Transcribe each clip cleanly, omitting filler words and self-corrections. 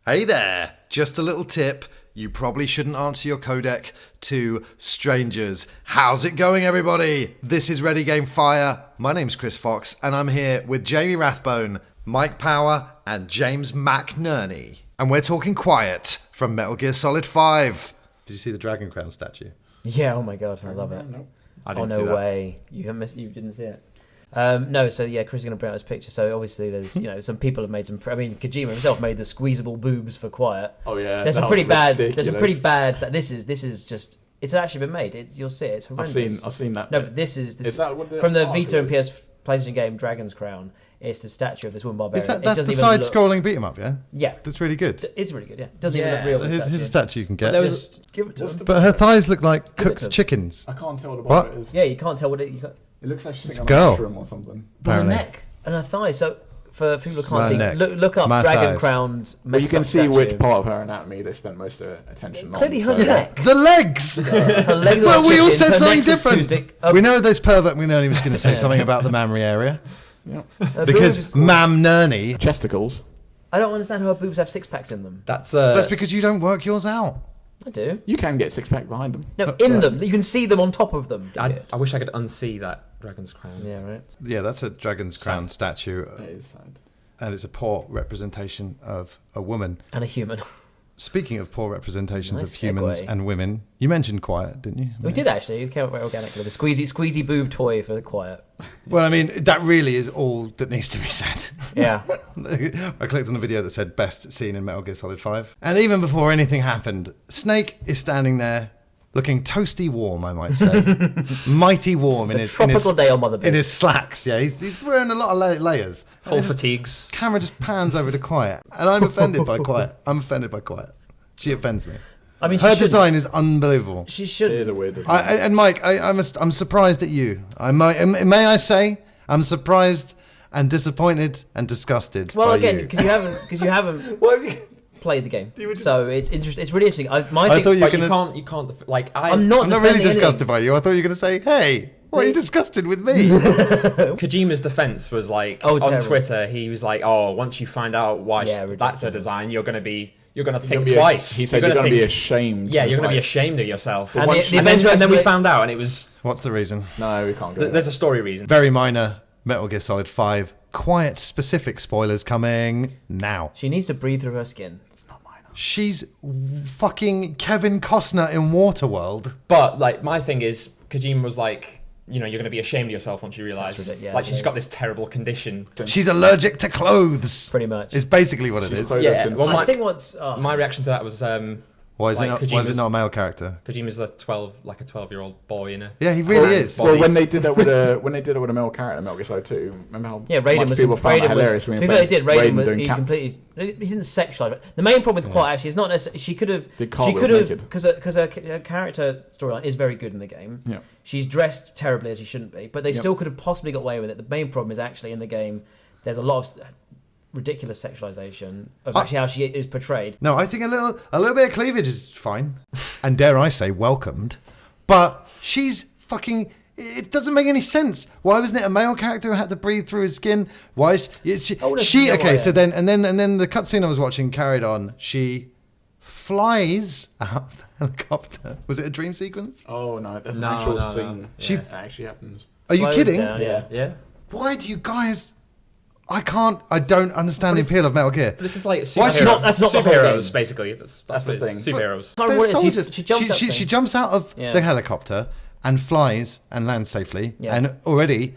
Hey there, just a little tip. You probably shouldn't answer your codec to strangers. How's it going, everybody? This is Ready Game Fire. My name's Chris Fox, and I'm here with Jamie Rathbone, Mike Power, and James McNerney. And we're talking Quiet from Metal Gear Solid 5. Did you see the Dragon Crown statue? Yeah, oh my god, I love it. No. I didn't see that. Way. You didn't see it. No, so yeah, Chris is going to bring out this picture. So obviously there's, some people have made some, Kojima himself made the squeezable boobs for Quiet. Oh yeah. There's some pretty bad, this is just, it's actually been made. You'll see it, it's horrendous. I've seen that. No, but this is that what from the Vita and PlayStation game Dragon's Crown. It's the statue of this woman barbarian. That's the side-scrolling beat-em-up, yeah? Yeah. That's really good. It's really good, yeah. It doesn't even look real. So here's a statue you can get. Give it to him. But her thighs look like cooked chickens. I can't tell what it is. Yeah, you can't tell what it... It looks like she's sitting on a mushroom or something. But her neck and her thighs. So for people who can't see, look up Dragon Crown's. Well, you can see which part of her anatomy they spent most of their attention on. Clearly her neck. The legs. Her legs. Well, we all said something different. We know this pervert McNerney was going to say something about the mammary area. Yeah. Because McNerney. Chesticles. I don't understand how her boobs have 6-packs in them. That's because you don't work yours out. I do. You can get 6-pack behind them. No, in them. You can see them on top of them. I wish I could unsee that Dragon's Crown. Yeah, right. Yeah, that's a Dragon's Crown statue. It is sad. And it's a poor representation of a woman. And a human. Speaking of poor representations Nice of humans segue. and women, you mentioned Quiet, didn't you? We did actually. It came up very organically. The squeezy boob toy for Quiet. Well, I mean, that really is all that needs to be said. Yeah. I clicked on a video that said best scene in Metal Gear Solid 5. And even before anything happened, Snake is standing there looking toasty warm, I might say. Mighty warm in his day on Mother Base. in his slacks. Yeah, he's wearing a lot of layers. Full fatigues. Camera just pans over to Quiet, and I'm offended by Quiet. She offends me. I mean, her design is unbelievable. She should. It is a weird design. And Mike, I'm surprised at you. May I say, I'm surprised and disappointed and disgusted. Well, by again, you. because you haven't What have you? played the game, so it's interesting. It's really interesting. I thought you were gonna. You can't. Like I'm not really disgusted by you. I thought you were gonna say, "Hey, why are you disgusted with me?" Kojima's defense was like on on Twitter. He was like, "Oh, once you find out why that's a design, you're gonna think twice." He said you're gonna be ashamed. Yeah, you're gonna be ashamed of yourself. And then we found out, and it was. What's the reason? No, we can't go. There's a story reason. Very minor. Metal Gear Solid 5. Quiet specific spoilers coming now. She needs to breathe through her skin. She's fucking Kevin Costner in Waterworld. But like, my thing is, Kojima was like, you're going to be ashamed of yourself once you realise, she's got this terrible condition. She's allergic to clothes. Pretty much. Is basically what it is. Yeah. Well, I think my reaction to that was why is it not a male character? Kojima's a 12-year-old boy in a. Yeah, he really is. Well, when they did that with a male character in Metal Gear Solid 2, remember how much people found that hilarious when they did. Raiden he didn't sexualize it. The main problem with Quiet actually is not necessarily she could have because her character storyline is very good in the game. Yeah. She's dressed terribly as she shouldn't be, but they still could have possibly got away with it. The main problem is actually in the game there's a lot of ridiculous sexualization of actually how she is portrayed. No, I think a little bit of cleavage is fine, and dare I say, welcomed. But she's fucking. It doesn't make any sense. Why wasn't it a male character who had to breathe through his skin? Why is she? Okay, so then the cutscene I was watching carried on. She flies out of the helicopter. Was it a dream sequence? Oh no, there's an actual scene. She that actually happens. Are you kidding? Down, yeah. Why do you guys? I don't understand the appeal of Metal Gear. But this is like superheroes. That's not superheroes, basically. That's the thing. Superheroes. They're soldiers. She jumps out of the helicopter and flies and lands safely. Yeah. And already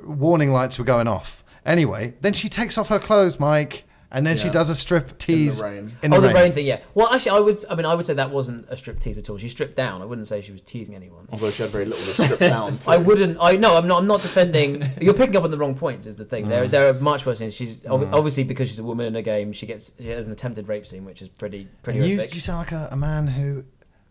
warning lights were going off. Anyway, then she takes off her clothes, Mike. And then she does a strip tease in the rain thing, yeah. Well, actually, I would say that wasn't a strip tease at all. She stripped down. I wouldn't say she was teasing anyone. Although she had very little to strip down. Too. I'm not defending. You're picking up on the wrong points. Is the thing. There are much worse things. She's obviously because she's a woman in a game. She has an attempted rape scene, which is pretty. You sound like a man who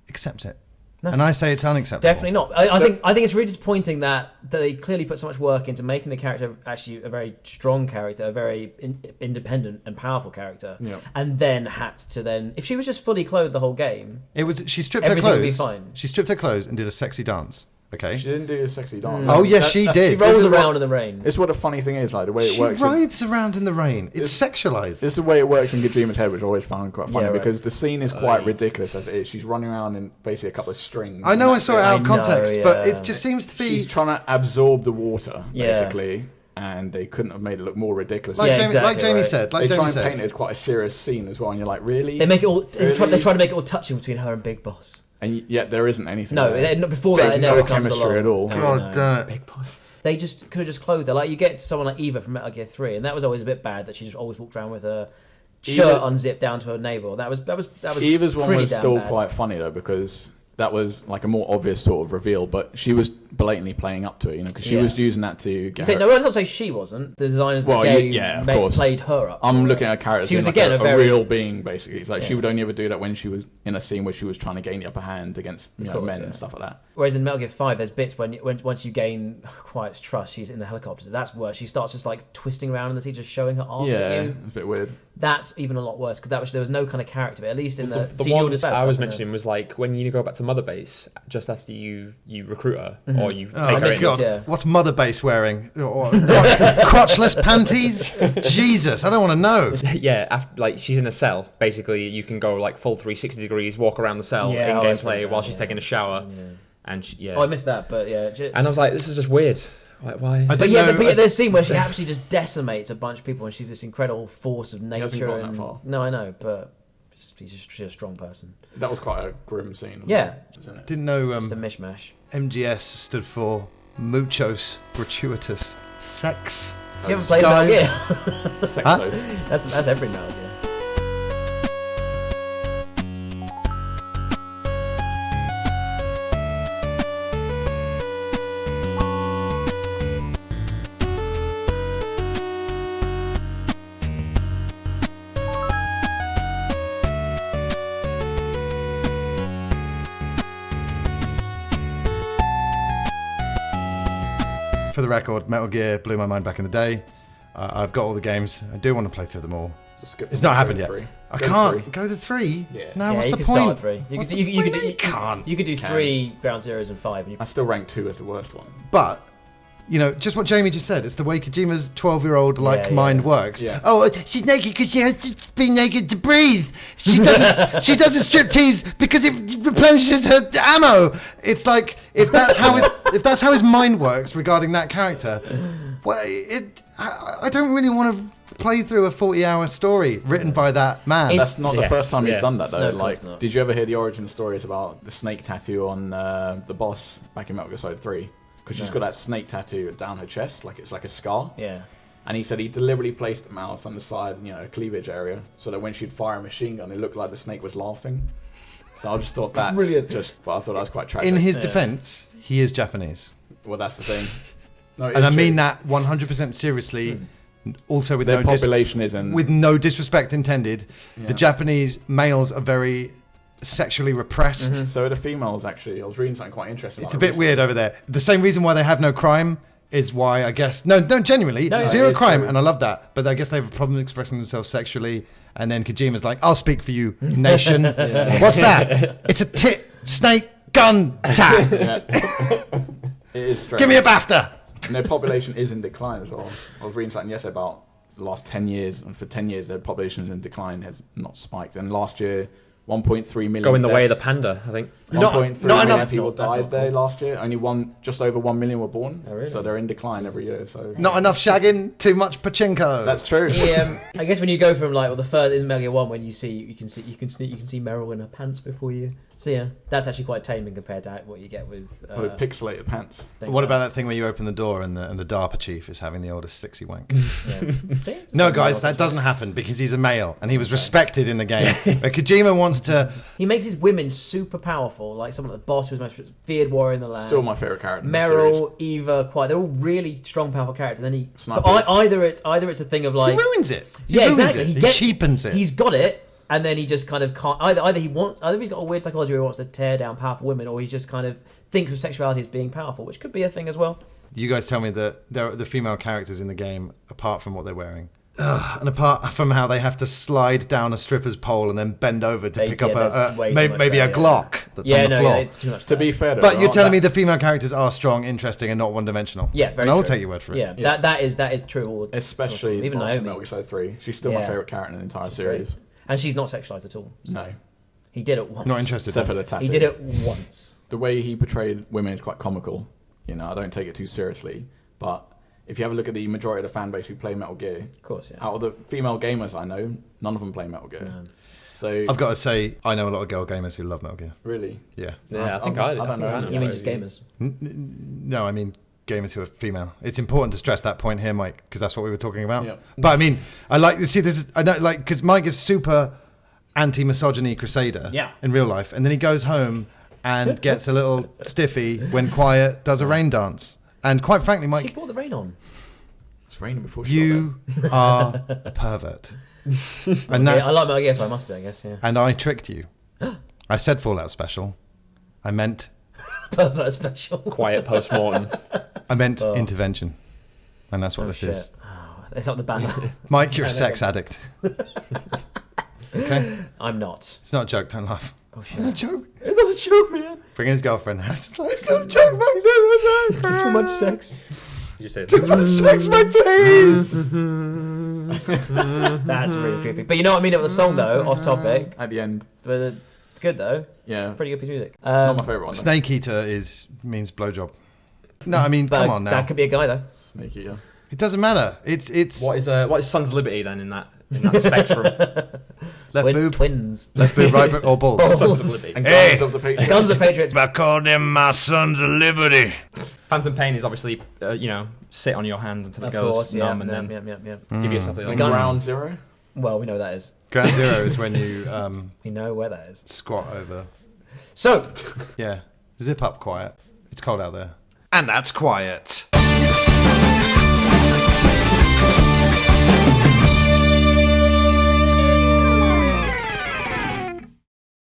accepts it. No. And I say it's unacceptable. Definitely not. I think it's really disappointing that they clearly put so much work into making the character actually a very strong character, a very independent and powerful character, and then had to if she was just fully clothed the whole game, she stripped her clothes. Would be fine. She stripped her clothes and did a sexy dance. Okay. She didn't do a sexy dance. Oh, yes, she did. She rolls around in the rain. It's what the funny thing is, like the way it works. She rides around in the rain. It's sexualized. It's the way it works in Kojima's head, which I always found quite funny because the scene is quite ridiculous as it is. She's running around in basically a couple of strings. I know I saw it out of context, but it just seems to be... She's trying to absorb the water, basically. And they couldn't have made it look more ridiculous. Like Jamie said. They try and paint it as quite a serious scene as well, and you're like, really? They make it all. They try to make it all touching between her and Big Boss. And yet there isn't anything. No, before that, it never comes chemistry along. at all. God, Big Boss. They just could have just clothed her. Like you get someone like Eva from Metal Gear 3, and that was always a bit bad that she just always walked around with her shirt unzipped down to her navel. That was. Eva's one was still quite funny though because that was like a more obvious sort of reveal, but she was blatantly playing up to it, because she was using that to get her... No, let's not say she wasn't. The designers of the game played her up. I'm looking at her character. She was like again a real being, basically. Like she would only ever do that when she was in a scene where she was trying to gain the upper hand against men and stuff like that. Whereas in Metal Gear 5, there's bits when once you gain Quiet's trust, she's in the helicopter. That's where she starts just like twisting around in the seat, just showing her arms at you. It's a bit weird. That's even a lot worse because there was no kind of character. But at least in the one I was mentioning was like when you go back to Mother Base just after you recruit her or you take her in. God. Yeah. What's Mother Base wearing? Crotchless panties? Jesus, I don't want to know. Yeah, after, she's in a cell. Basically, you can go like full 360 degrees, walk around the cell in gameplay while she's taking a shower. Yeah. And I missed that, but yeah. And I was like, this is just weird. Like, why? But there's a scene where she actually just decimates a bunch of people, and she's this incredible force of nature. He hasn't gone that far. No, I know, but she's a strong person. That was quite a grim scene. Yeah, didn't know. Just a mishmash. MGS stood for muchos gratuitous sex. You haven't played Metal Gear. Sex. That's every Metal Gear. For the record, Metal Gear blew my mind back in the day. I've got all the games. I do want to play through them all. It's not happened yet. I can't go to 3. Yeah. No, what's the point? Start 3. You could do 3 Ground Zeroes and 5. I still rank 2 as the worst one. But just what Jamie just said. It's the way Kojima's 12-year-old mind works. Yeah. Oh, she's naked because she has to be naked to breathe. She does a striptease because it replenishes her ammo. It's like if that's how his mind works regarding that character. Well, I don't really want to play through a 40-hour story written by that man. That's not the first time he's done that though. No, did you ever hear the origin stories about the snake tattoo on the boss back in Metal Gear Solid 3? Because she's got that snake tattoo down her chest, like it's like a scar. Yeah. And he said he deliberately placed the mouth on the side, cleavage area, so that when she'd fire a machine gun, it looked like the snake was laughing. So I just thought that's brilliant. But I thought that was quite tragic. In his defense, he is Japanese. Well, that's the thing. No, and I mean that 100% seriously. Also, with their population isn't. With no disrespect intended, the Japanese males are very sexually repressed. Mm-hmm. So are the females, actually. I was reading something quite interesting. It's a bit weird over there. The same reason why they have no crime is why, I guess... No, genuinely, zero crime, and I love that. But I guess they have a problem expressing themselves sexually, and then Kojima's like, I'll speak for you, nation. What's that? It's a tit, snake, gun, tap. It is strange. Give me a BAFTA! And their population is in decline as well. I was reading something yesterday about the last 10 years, and for 10 years their population is in decline, has not spiked. And last year... 1.3 million going the way of the panda, I think. 1.3 million people died there last year. Only just over 1 million were born. Oh, really? So they're in decline every year. So not enough shagging, too much pachinko. That's true. I guess when you go from the third in Metal Gear 1, when you can see Meryl in her pants before you see her. That's actually quite taming compared to what you get with pixelated pants. What about that thing where you open the door and the DARPA chief is having the oldest sexy wank? See? No, guys, that doesn't happen because he's a male and he was respected in the game. But Kojima wants to... He makes his women super powerful, like someone like the boss who's the most feared warrior in the land. Still my favourite character. Meryl, Eva, Quiet. They're all really strong, powerful characters. And then either it's a thing of like... He ruins it. Exactly. He cheapens it. He's got it. And then he just kind of can't. Either he's got a weird psychology where he wants to tear down powerful women, or he just kind of thinks of sexuality as being powerful, which could be a thing as well. You guys tell me that the female characters in the game, apart from what they're wearing, And apart from how they have to slide down a stripper's pole and then bend over to pick up maybe a Glock that's on the floor. To be fair, but you're telling me the female characters are strong, interesting, and not one-dimensional. Yeah, very and I'll true. take your word for it. Yeah, that is true. Especially even Naomi. Metal Gear Solid 3. She's still my favourite character in the entire series. And she's not sexualized at all. So. No. He did it once. Not interested. Except for the tattoo. He did it once. The way he portrayed women is quite comical. You know, I don't take it too seriously. But if you have a look at the majority of the fan base who play Metal Gear, of course, yeah. Out of the female gamers I know, none of them play Metal Gear. No. So I've got to say, I know a lot of girl gamers who love Metal Gear. Really? Yeah. Yeah, I think I don't know. You mean just gamers? No, I mean gamers who are female. It's important to stress that point here, Mike, because that's what we were talking about. Yep. But I mean, I like to see this. I know, like, because Mike is super anti-misogyny crusader in real life, and then he goes home and gets a little stiffy when Quiet does a rain dance. And quite frankly, Mike, she brought the rain on. It's raining before she you are a pervert. And that's, I like Metal Gear, so I must be, I guess. Yeah. And I tricked you. I said Fallout Special. I meant pervert special. Quiet post-mortem. I meant intervention, and that's what this is. Oh, it's not the band. Mike, you're a sex addict. Okay? I'm not. It's not a joke, don't laugh. Oh, it's not a joke. It's not a joke, man. Bringing his girlfriend. It's not a joke, Mike. Too much sex. You said too much sex, Mike, please. That's really creepy. But you know what I mean of the song, though, off topic. At the end. But it's good, though. Yeah. Pretty good piece of music. Not my favourite one. Though. Snake Eater means blowjob. No, I mean, come on now. That could be a guy, though. Snake Eater. It doesn't matter. It's what is Sons of Liberty then in that spectrum? Left boob, twins. Left boob, right boob, or balls. Sons of Liberty. And Guns of the Patriots. Guns of the Patriots. I call them my Sons of Liberty. Phantom Pain is obviously, sit on your hand until it goes numb and then give you something like Ground Zero. Well, we know what that is. Ground Zero is when you we know where that is. Squat over. So yeah, zip up, Quiet. It's cold out there. And that's Quiet.